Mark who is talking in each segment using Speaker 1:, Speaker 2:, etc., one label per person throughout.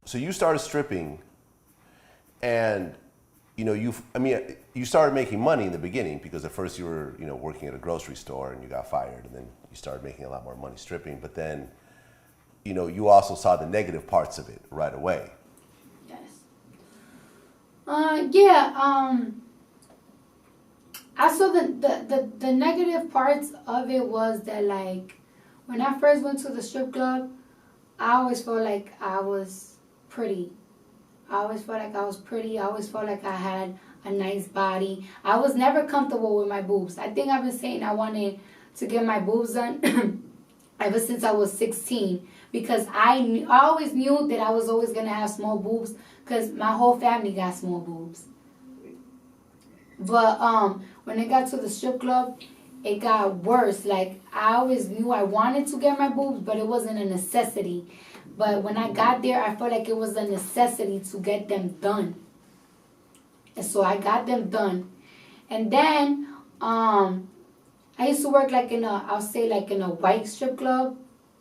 Speaker 1: So you started stripping, and you started making money in the beginning because at first you were working at a grocery store and you got fired, and then you started making a lot more money stripping. But then, you also saw the negative parts of it right away.
Speaker 2: Yes. Yeah. I saw the negative parts of it was that, like, when I first went to the strip club, I always felt like I was pretty. I always felt like I was pretty. I always felt like I had a nice body. I was never comfortable with my boobs. I think I've been saying I wanted to get my boobs done ever since I was 16, because I always knew that I was always going to have small boobs because my whole family got small boobs. But when I got to the strip club, it got worse. Like, I always knew I wanted to get my boobs, but it wasn't a necessity. But when I got there, I felt like it was a necessity to get them done. And so I got them done. And then I used to work like in a white strip club.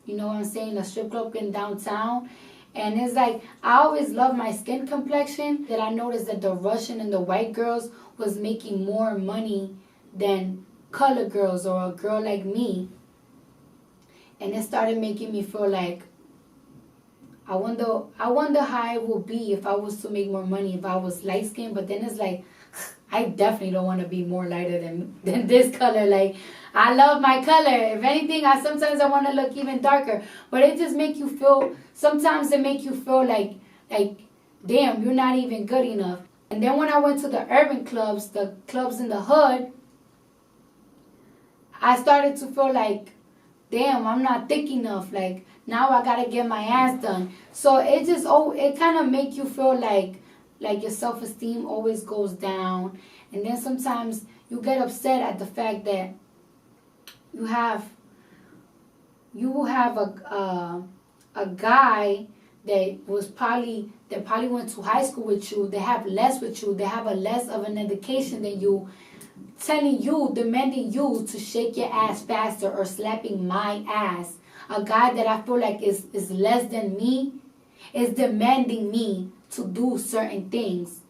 Speaker 2: You know what I'm saying? A strip club in downtown. And it's like, I always loved my skin complexion, that I noticed that the Russian and the white girls was making more money than colored girls or a girl like me. And it started making me feel like, I wonder how it would be if I was to make more money if I was light skinned. But then it's like, I definitely don't want to be more lighter than this color. Like, I love my color. If anything, sometimes I want to look even darker. But it just make you feel, sometimes it make you feel like, damn, you're not even good enough. And then when I went to the urban clubs, the clubs in the hood, I started to feel like, damn, I'm not thick enough. Like, now I gotta get my ass done. So it kind of make you feel like your self-esteem always goes down. And then sometimes you get upset at the fact that you have a guy that probably went to high school with you, they have less with you, they have a less of an education than you, telling you, demanding you to shake your ass faster or slapping my ass. A guy that I feel like is less than me is demanding me to do certain things.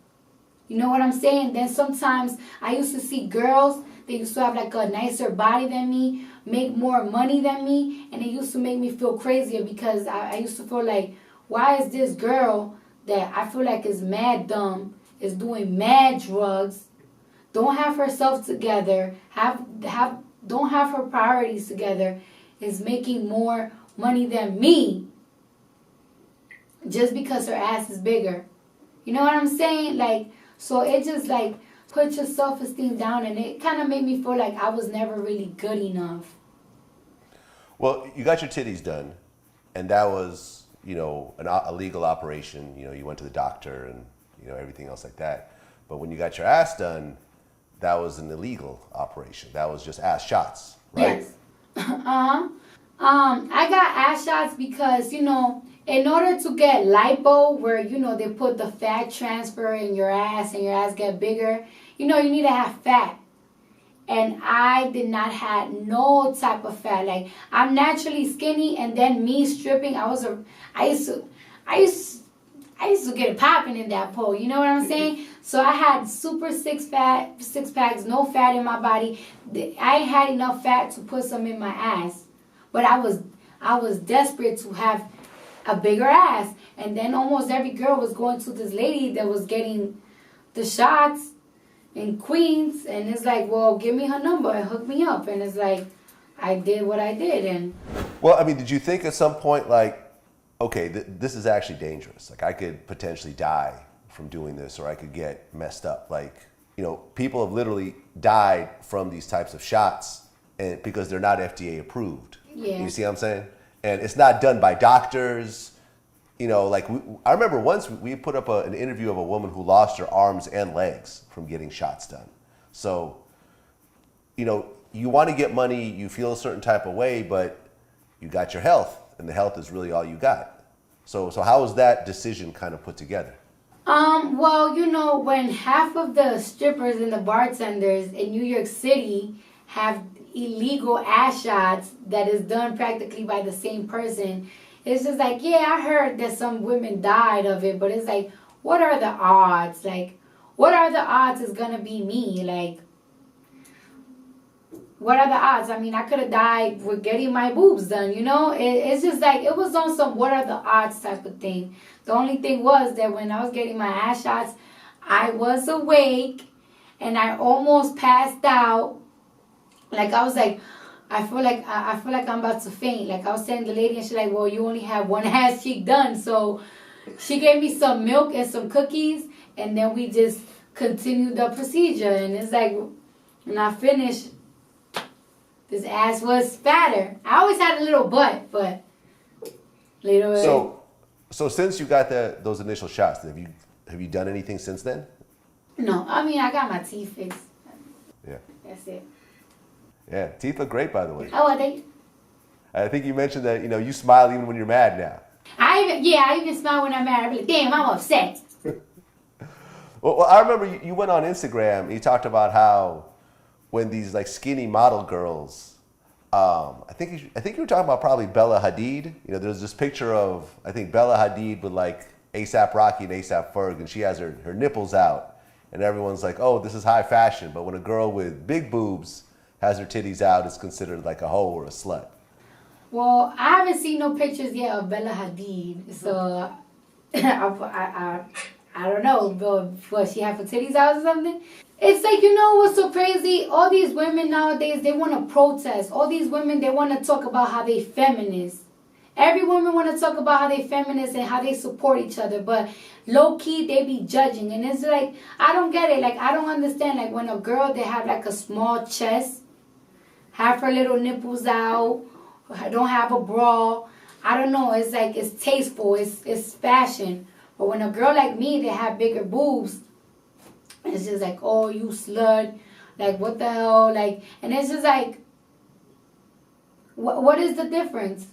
Speaker 2: You know what I'm saying? Then sometimes I used to see girls, they used to have like a nicer body than me, make more money than me, and it used to make me feel crazier because I used to feel like, why is this girl that I feel like is mad dumb, is doing mad drugs, don't have herself together, don't have her priorities together, is making more money than me just because her ass is bigger. You know what I'm saying? Like, so it just like put your self-esteem down, and it kind of made me feel like I was never really good enough.
Speaker 1: Well, you got your titties done, and that was, a legal operation. You went to the doctor and, everything else like that. But when you got your ass done, that was an illegal operation. That was just ass shots, right?
Speaker 2: Yes. I got ass shots because, in order to get lipo, where, they put the fat transfer in your ass and your ass get bigger, you need to have fat. And I did not have no type of fat. Like, I'm naturally skinny, and then me stripping, I used to get it popping in that pole. You know what I'm saying? So I had super six packs, no fat in my body. I had enough fat to put some in my ass, but I was desperate to have a bigger ass. And then almost every girl was going to this lady that was getting the shots in Queens, and it's like, well, give me her number and hook me up. And it's like, I did what I did. And
Speaker 1: well, I mean, did you think at some point, like, okay, this is actually dangerous. Like, I could potentially die from doing this, or I could get messed up. Like, people have literally died from these types of shots, and because they're not FDA approved.
Speaker 2: Yeah.
Speaker 1: You see what I'm saying? And it's not done by doctors. I remember once we put up an interview of a woman who lost her arms and legs from getting shots done. So, you want to get money, you feel a certain type of way, but you got your health, and the health is really all you got. So how was that decision kind of put together?
Speaker 2: Well, when half of the strippers and the bartenders in New York City have illegal ass shots that is done practically by the same person, It's just like, yeah, I heard that some women died of it, but it's like, what are the odds? Like, what are the odds it's gonna be me? Like, what are the odds? I mean, I could have died with getting my boobs done, you know? It's just like, it was on some what are the odds type of thing. The only thing was that when I was getting my ass shots, I was awake and I almost passed out. Like, I was like, I feel like I'm about to faint. Like, I was telling the lady and she's like, well, you only have one ass cheek done. So she gave me some milk and some cookies and then we just continued the procedure. And it's like, when I finished, this ass was fatter. I always had a little butt, but little.
Speaker 1: So since you got those initial shots, have you done anything since then?
Speaker 2: No, I mean I got my teeth fixed.
Speaker 1: Yeah.
Speaker 2: That's it.
Speaker 1: Yeah, teeth look great, by the way.
Speaker 2: Oh, are they?
Speaker 1: I think you mentioned that you smile even when you're mad now.
Speaker 2: I even smile when I'm mad. I'm like, damn, I'm upset.
Speaker 1: Well, I remember you went on Instagram and you talked about how when these like skinny model girls, I think you were talking about probably Bella Hadid. There's this picture of I think Bella Hadid with like A$AP Rocky and A$AP Ferg, and she has her nipples out, and everyone's like, oh, this is high fashion. But when a girl with big boobs has her titties out, it's considered like a hoe or a slut.
Speaker 2: Well, I haven't seen no pictures yet of Bella Hadid, so I don't know, but what, she have her titties out or something? It's like, what's so crazy? All these women nowadays, they want to protest. All these women, they want to talk about how they feminist. Every woman want to talk about how they feminist and how they support each other, but low-key, they be judging. And it's like, I don't get it. Like, I don't understand. Like, when a girl, they have like a small chest, have her little nipples out, don't have a bra. I don't know. It's like, it's tasteful. It's fashion. But when a girl like me, they have bigger boobs, it's just like, oh, you slut. Like, what the hell? Like, and it's just like, what is the difference?